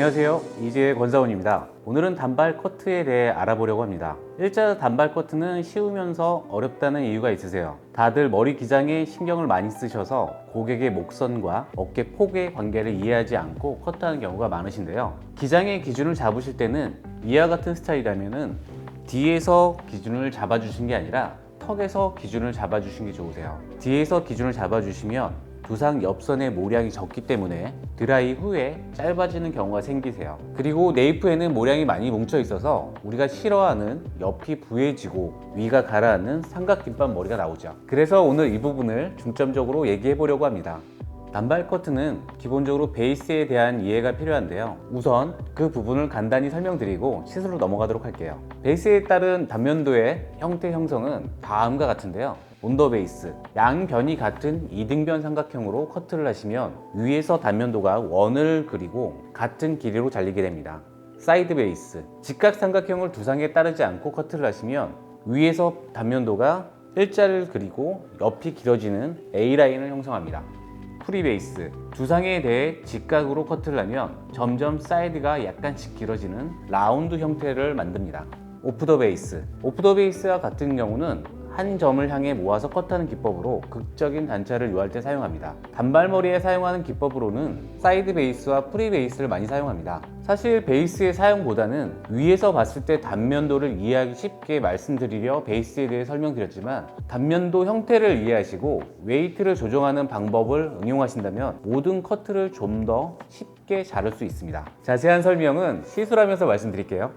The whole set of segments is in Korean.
안녕하세요, 이지혜 권사원입니다. 오늘은 단발 커트에 대해 알아보려고 합니다. 일자 단발 커트는 쉬우면서 어렵다는 이유가 있으세요. 다들 머리 기장에 신경을 많이 쓰셔서 고객의 목선과 어깨 폭의 관계를 이해하지 않고 커트하는 경우가 많으신데요. 기장의 기준을 잡으실 때는 이와 같은 스타일이라면 뒤에서 기준을 잡아주신 게 아니라 턱에서 기준을 잡아주신 게 좋으세요. 뒤에서 기준을 잡아주시면 두상 옆선의 모량이 적기 때문에 드라이 후에 짧아지는 경우가 생기세요. 그리고 네이프에는 모량이 많이 뭉쳐 있어서 우리가 싫어하는 옆이 부해지고 위가 가라앉는 삼각김밥 머리가 나오죠. 그래서 오늘 이 부분을 중점적으로 얘기해 보려고 합니다. 단발 커트는 기본적으로 베이스에 대한 이해가 필요한데요. 우선 그 부분을 간단히 설명드리고 시술로 넘어가도록 할게요. 베이스에 따른 단면도의 형태 형성은 다음과 같은데요. 온더 베이스, 양변이 같은 이등변 삼각형으로 커트를 하시면 위에서 단면도가 원을 그리고 같은 길이로 잘리게 됩니다. 사이드 베이스, 직각 삼각형을 두상에 따르지 않고 커트를 하시면 위에서 단면도가 일자를 그리고 옆이 길어지는 A라인을 형성합니다. 프리 베이스, 두상에 대해 직각으로 커트를 하면 점점 사이드가 약간씩 길어지는 라운드 형태를 만듭니다. 오프 더 베이스, 오프 더 베이스와 같은 경우는 한 점을 향해 모아서 커트하는 기법으로 극적인 단차를 요할 때 사용합니다. 단발머리에 사용하는 기법으로는 사이드 베이스와 프리 베이스를 많이 사용합니다. 사실 베이스의 사용보다는 위에서 봤을 때 단면도를 이해하기 쉽게 말씀드리려 베이스에 대해 설명드렸지만 단면도 형태를 이해하시고 웨이트를 조정하는 방법을 응용하신다면 모든 커트를 좀 더 쉽게 자를 수 있습니다. 자세한 설명은 시술하면서 말씀드릴게요.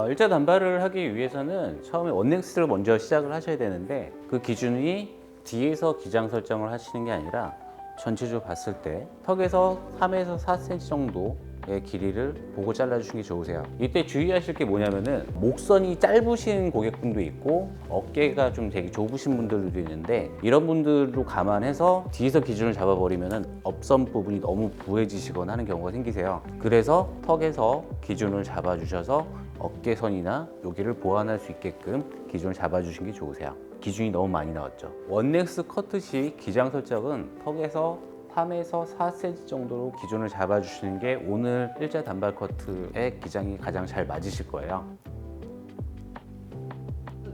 일자 단발을 하기 위해서는 처음에 원넥스를 먼저 시작을 하셔야 되는데 그 기준이 뒤에서 기장 설정을 하시는 게 아니라 전체적으로 봤을 때 턱에서 3에서 4cm 정도의 길이를 보고 잘라주시는 게 좋으세요. 이때 주의하실 게 뭐냐면은 목선이 짧으신 고객분도 있고 어깨가 좀 되게 좁으신 분들도 있는데 이런 분들도 감안해서 뒤에서 기준을 잡아버리면은 업선 부분이 너무 부해지시거나 하는 경우가 생기세요. 그래서 턱에서 기준을 잡아주셔서 어깨선이나 여기를 보완할 수 있게끔 기준을 잡아주신 게 좋으세요. 기준이 너무 많이 나왔죠. 원넥스 커트 시 기장 설정은 턱에서 3에서 4cm 정도로 기준을 잡아주시는 게 오늘 일자 단발 커트의 기장이 가장 잘 맞으실 거예요.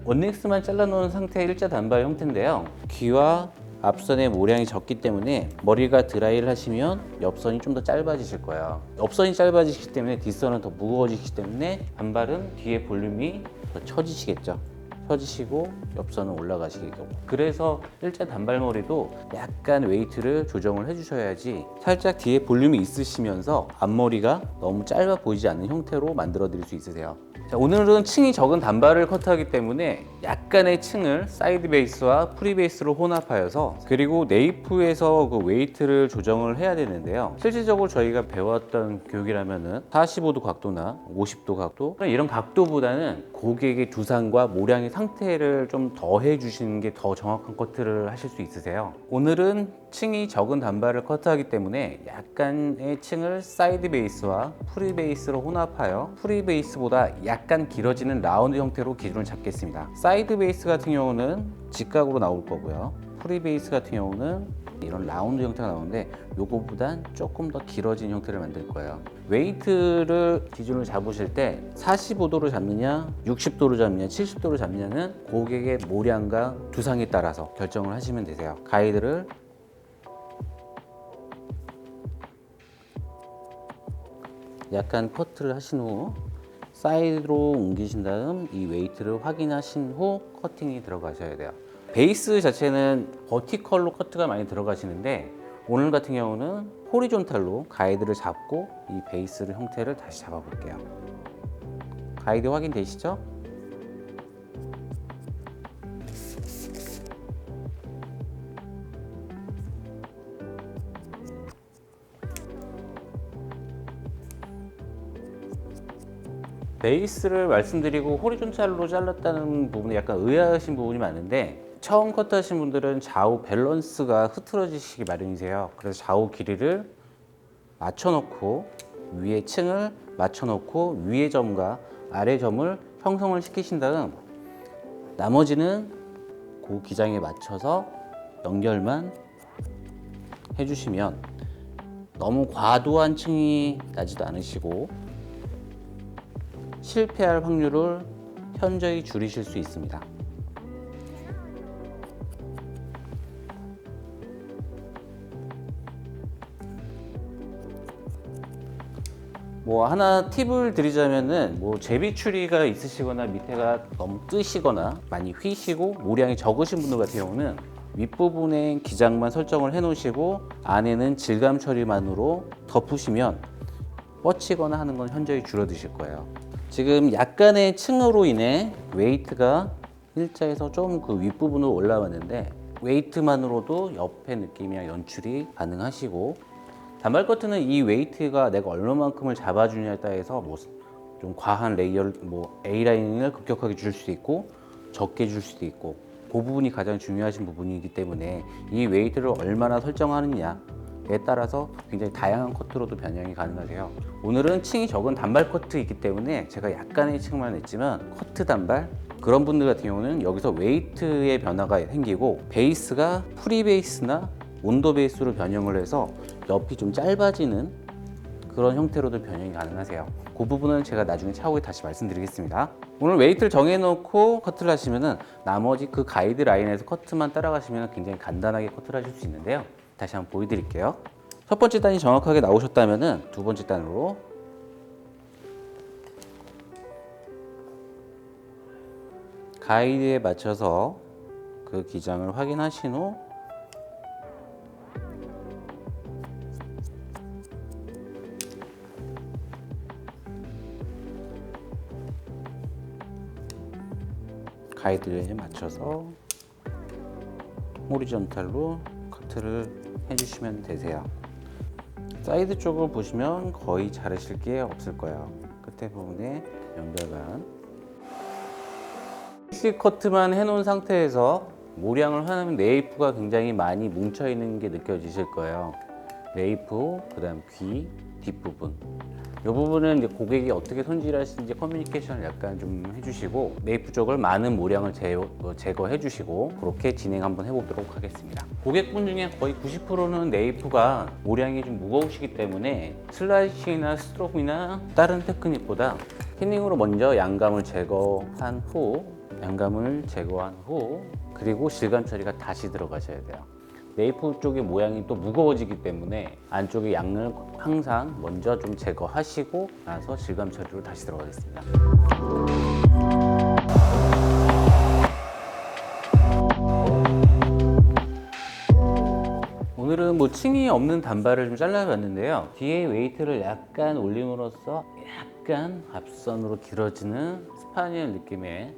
원넥스만 잘라놓은 상태의 일자 단발 형태인데요. 귀와 앞선의 모량이 적기 때문에 머리가 드라이를 하시면 옆선이 좀 더 짧아지실 거예요. 옆선이 짧아지기 때문에 뒷선은 더 무거워지기 때문에 단발은 뒤에 볼륨이 더 처지시겠죠. 펴지시고 옆선은 올라가시겠고, 그래서 일자 단발머리도 약간 웨이트를 조정을 해주셔야지 살짝 뒤에 볼륨이 있으시면서 앞머리가 너무 짧아 보이지 않는 형태로 만들어 드릴 수 있으세요. 자, 오늘은 층이 적은 단발을 커트하기 때문에 약간의 층을 사이드 베이스와 프리 베이스로 혼합하여서 그리고 네이프에서 그 웨이트를 조정을 해야 되는데요. 실질적으로 저희가 배웠던 교육이라면은 45도 각도나 50도 각도 이런 각도보다는 고객의 두상과 모량의 상태를 좀 더 해주시는 게 더 정확한 커트를 하실 수 있으세요. 오늘은 층이 적은 단발을 커트하기 때문에 약간의 층을 사이드 베이스와 프리 베이스로 혼합하여 프리 베이스보다 약간 길어지는 라운드 형태로 기준을 잡겠습니다. 사이드 베이스 같은 경우는 직각으로 나올 거고요. 프리 베이스 같은 경우는 이런 라운드 형태가 나오는데 요거보단 조금 더 길어진 형태를 만들 거예요. 웨이트를 기준을 잡으실 때 45도로 잡느냐 60도로 잡느냐 70도로 잡느냐는 고객의 모량과 두상에 따라서 결정을 하시면 되세요. 가이드를 약간 커트를 하신 후 사이드로 옮기신 다음 이 웨이트를 확인하신 후 커팅이 들어가셔야 돼요. 베이스 자체는 버티컬로 커트가 많이 들어가시는데 오늘 같은 경우는 호리존탈로 가이드를 잡고 이 베이스를 형태를 다시 잡아 볼게요. 가이드 확인되시죠? 베이스를 말씀드리고 호리존탈로 잘랐다는 부분에 약간 의아하신 부분이 많은데 처음 커트하신 분들은 좌우 밸런스가 흐트러지시기 마련이세요. 그래서 좌우 길이를 맞춰놓고 위에 층을 맞춰놓고 위의 점과 아래 점을 형성을 시키신 다음 나머지는 그 기장에 맞춰서 연결만 해주시면 너무 과도한 층이 나지도 않으시고 실패할 확률을 현저히 줄이실 수 있습니다. 뭐 하나 팁을 드리자면은 뭐 제비추리가 있으시거나 밑에가 너무 뜨시거나 많이 휘시고 모량이 적으신 분들 같은 경우는 윗부분에 기장만 설정을 해 놓으시고 안에는 질감 처리만으로 덮으시면 뻗치거나 하는 건 현저히 줄어드실 거예요. 지금 약간의 층으로 인해 웨이트가 일자에서 좀 그 윗부분으로 올라왔는데 웨이트만으로도 옆에 느낌이랑 연출이 가능하시고 단발 커트는 이 웨이트가 내가 얼마만큼을 잡아주냐에 따라서 뭐 좀 과한 레이어, 뭐 A라인을 급격하게 줄 수도 있고 적게 줄 수도 있고 그 부분이 가장 중요하신 부분이기 때문에 이 웨이트를 얼마나 설정하느냐에 따라서 굉장히 다양한 커트로도 변형이 가능하세요. 오늘은 층이 적은 단발 커트이기 때문에 제가 약간의 층만 했지만 커트 단발 그런 분들 같은 경우는 여기서 웨이트의 변화가 생기고 베이스가 프리 베이스나 온도 베이스로 변형을 해서 옆이 좀 짧아지는 그런 형태로도 변형이 가능하세요. 그 부분은 제가 나중에 차후에 다시 말씀드리겠습니다. 오늘 웨이트를 정해놓고 커트를 하시면은 나머지 그 가이드 라인에서 커트만 따라가시면 굉장히 간단하게 커트를 하실 수 있는데요. 다시 한번 보여드릴게요. 첫 번째 단이 정확하게 나오셨다면은 두 번째 단으로 가이드에 맞춰서 그 기장을 확인하신 후 가이드에 맞춰서 호리존탈로 커트를 해주시면 되세요. 사이드 쪽을 보시면 거의 자르실 게 없을 거예요. 끝에 부분에 연결관 PC 커트만 해놓은 상태에서 모량을 하면 네이프가 굉장히 많이 뭉쳐있는 게 느껴지실 거예요. 네이프, 그 다음 귀, 뒷부분 이 부분은 이제 고객이 어떻게 손질하시는지 커뮤니케이션을 약간 좀 해주시고 네이프 쪽을 많은 모량을 제거해 주시고 그렇게 진행 한번 해보도록 하겠습니다. 고객분 중에 거의 90%는 네이프가 모량이 좀 무거우시기 때문에 슬라이싱이나 스트로크나 다른 테크닉보다 티닝으로 먼저 양감을 제거한 후 그리고 질감 처리가 다시 들어가셔야 돼요. 네이프 쪽의 모양이 또 무거워지기 때문에 안쪽의 양을 항상 먼저 좀 제거하시고 나서 질감 처리로 다시 들어가겠습니다. 오늘은 뭐 층이 없는 단발을 좀 잘라봤는데요. 뒤에 웨이트를 약간 올림으로써 약간 앞선으로 길어지는 스파니엘 느낌의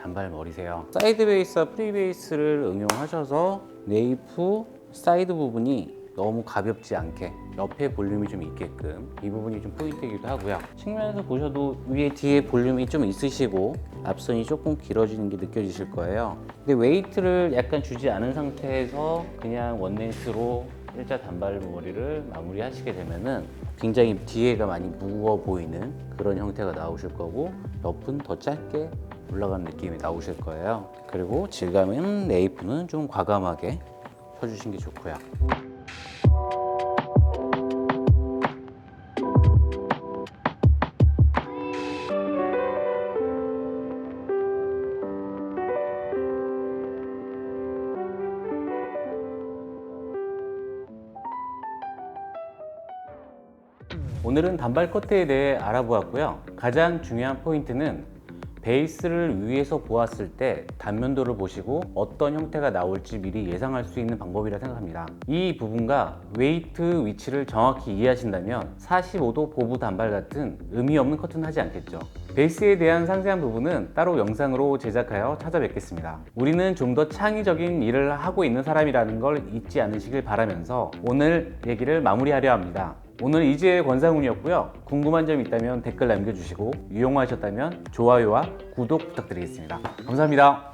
단발 머리세요. 사이드 베이스와 프리 베이스를 응용하셔서 네이프 사이드 부분이 너무 가볍지 않게 옆에 볼륨이 좀 있게끔 이 부분이 좀 포인트이기도 하고요. 측면에서 보셔도 위에 뒤에 볼륨이 좀 있으시고 앞선이 조금 길어지는 게 느껴지실 거예요. 근데 웨이트를 약간 주지 않은 상태에서 그냥 원레인스로 일자 단발 머리를 마무리 하시게 되면은 굉장히 뒤에가 많이 무거워 보이는 그런 형태가 나오실 거고 옆은 더 짧게 올라가는 느낌이 나오실 거예요. 그리고 질감은 네이프는 좀 과감하게 펴주신 게 좋고요. 오늘은 단발 커트에 대해 알아보았고요. 가장 중요한 포인트는 베이스를 위에서 보았을 때 단면도를 보시고 어떤 형태가 나올지 미리 예상할 수 있는 방법이라 생각합니다. 이 부분과 웨이트 위치를 정확히 이해하신다면 45도 보부 단발 같은 의미 없는 커트는 하지 않겠죠. 베이스에 대한 상세한 부분은 따로 영상으로 제작하여 찾아뵙겠습니다. 우리는 좀 더 창의적인 일을 하고 있는 사람이라는 걸 잊지 않으시길 바라면서 오늘 얘기를 마무리하려 합니다. 오늘 이지의 권상훈이었고요. 궁금한 점 있다면 댓글 남겨주시고 유용하셨다면 좋아요와 구독 부탁드리겠습니다. 감사합니다.